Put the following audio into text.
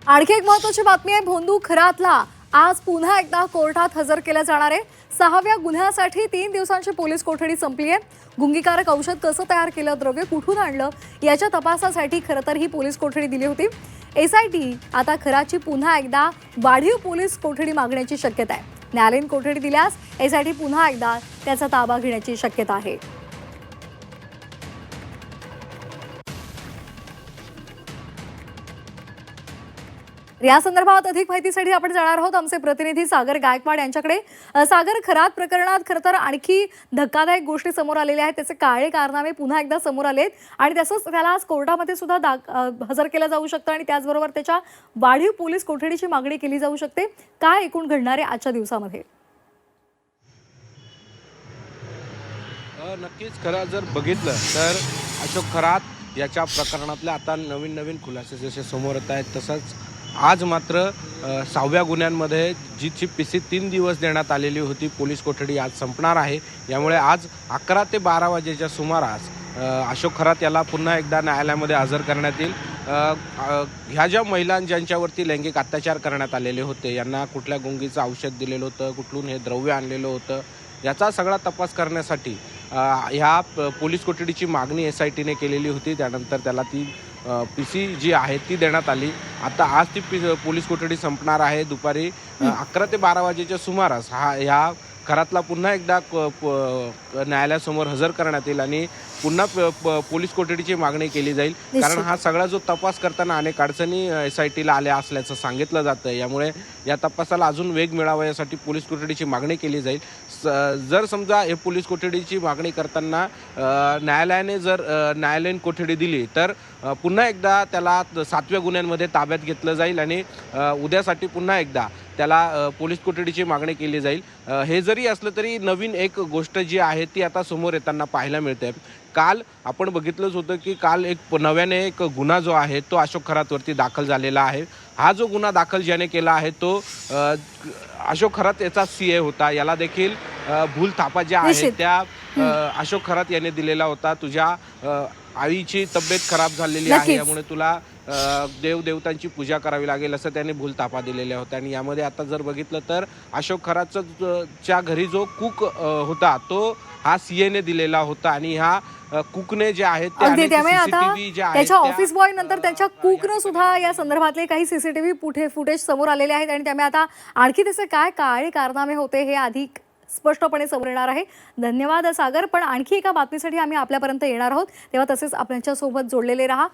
आणखी एक महत्त्वाची बातमी आहे। भोंदू खरातला आज पुन्हा एकदा कोर्टात हजर केलं जाणार आहे। 6व्या गुन्ह्यासाठी 3 दिवसांची पोलीस कोठडी संपली आहे। गुंगीकारक औषध कसं तयार केलं, द्रव्य कुठून आणलं याच्या तपासासाठी खरं तर ही पोलीस कोठडी दिली होती। एसआयटी आता खराची पुन्हा एकदा वाढीव पोलीस कोठडी मागण्याची शक्यता आहे। न्यायालयीन कोठडी दिल्यास एसआयटी पुन्हा एकदा त्याचा ताबा घेण्याची शक्यता आहे। या संदर्भात अधिक माहितीसाठी आपण जाणार आहोत आमचे प्रतिनिधी सागर गायकवाड यांच्याकडे। सागर, खरात प्रकरणात खरं तर आणखी धक्कादायक गोष्टी समोर आलेल्या आहेत। त्याचे काळे कारनामे पुन्हा एकदा समोर आलेत आणि तसंच त्याला आज कोर्टामध्ये सुद्धा हजर केलं जाऊ शकतं आणि त्याचबरोबर त्याच्या वाढीव पोलीस कोठडीची मागणी केली जाऊ शकते। काय एकूण घडणार आहे आजच्या दिवसामध्ये? नक्कीच खरं जर बघितलं तर अशोक खरात याच्या प्रकरणातले आता नवीन खुलासे जसे समोर येत आहेत, तसंच आज मात्र 6व्या गुन्ह्यांमध्ये जीची पीसी 3 दिवस देण्यात आलेली होती पोलीस कोठडी आज संपणार आहे। यामुळे आज 11 ते 12 वाजेच्या सुमारास अशोक खरात याला पुन्हा एकदा न्यायालयामध्ये हजर करण्यात येईल। ह्या ज्या महिला ज्यांच्यावरती लैंगिक अत्याचार करण्यात आलेले होते, यांना कुठल्या गुंगीचं औषध दिलेलं होतं, कुठून हे द्रव्य आणलेलं होतं, याचा सगळा तपास करण्यासाठी ह्या पोलीस कोठडीची मागणी एसआयटीने केलेली होती। त्यानंतर त्याला ती पीसी जी आहे ती देण्यात आली। आता आज ती पोलीस कोठडी संपणार आहे। दुपारी 11 ते 12 वाजेच्या सुमारास ह्या खरातला पुन्हा एकदा न्यायालयासमोर हजर करण्यात येईल आणि पुन्हा पोलीस कोठडीची मागणी केली जाईल। कारण हा सगळा जो तपास करताना अनेक अडचणी एसआयटीला आल्या असल्याचं सांगितलं जातं। यामुळे या तपासाला अजून वेग मिळावा यासाठी पोलीस कोठडीची मागणी केली जाईल। जर समजा हे पोलीस कोठडीची मागणी करताना न्यायालयाने जर न्यायालयीन कोठडी दिली तर पुन्हा एकदा त्याला 7व्या गुन्ह्यांमध्ये ताब्यात घेतलं जाईल आणि उद्यासाठी पुन्हा एकदा त्याला पोलीस कोठडीची मागणी केली जाईल। हे जरी असलं तरी नवीन एक गोष्ट जी आहे ती आता समोर येताना पाहायला मिळते। काल आपण बघितलंच होतं की काल एक नव्याने एक गुन्हा जो आहे तो अशोक खरातवरती दाखल झालेला आहे। हा जो गुन्हा दाखल ज्याने केला आहे तो अशोक खरात याचा सीए होता। याला देखील भूल थापा ज्या आहेत त्या अशोक खरात याने दिलेला होता। तुझ्या आईची तब्येत खराब झालेली आहे, यामुळे तुला देवदेवतांची पूजा करावी लागेल असं त्याने भूल थापा दिलेल्या होत्या। आणि यामध्ये आता जर बघितलं तर अशोक खरातचं च्या घरी जो कुक होता तो हा सीएने दिलेला होता आणि ह्या कुकने जे आहेत त्याच्या ऑफिस बॉय नंतर त्याच्या कुकने सुद्धा या संदर्भातले काही सीसीटीव्ही फुटेज समोर आलेले आहेत आणि त्यामुळे आता आणखी त्याचे काय काळे कारनामे होते हे अधिक स्पष्टपणे समोर येणार आहे। धन्यवाद सागर। पण आणखी एका बातमीसाठी आम्ही आपल्यापर्यंत येणार आहोत, तेव्हा तसेच आपल्यासोबत जोडलेले राहा।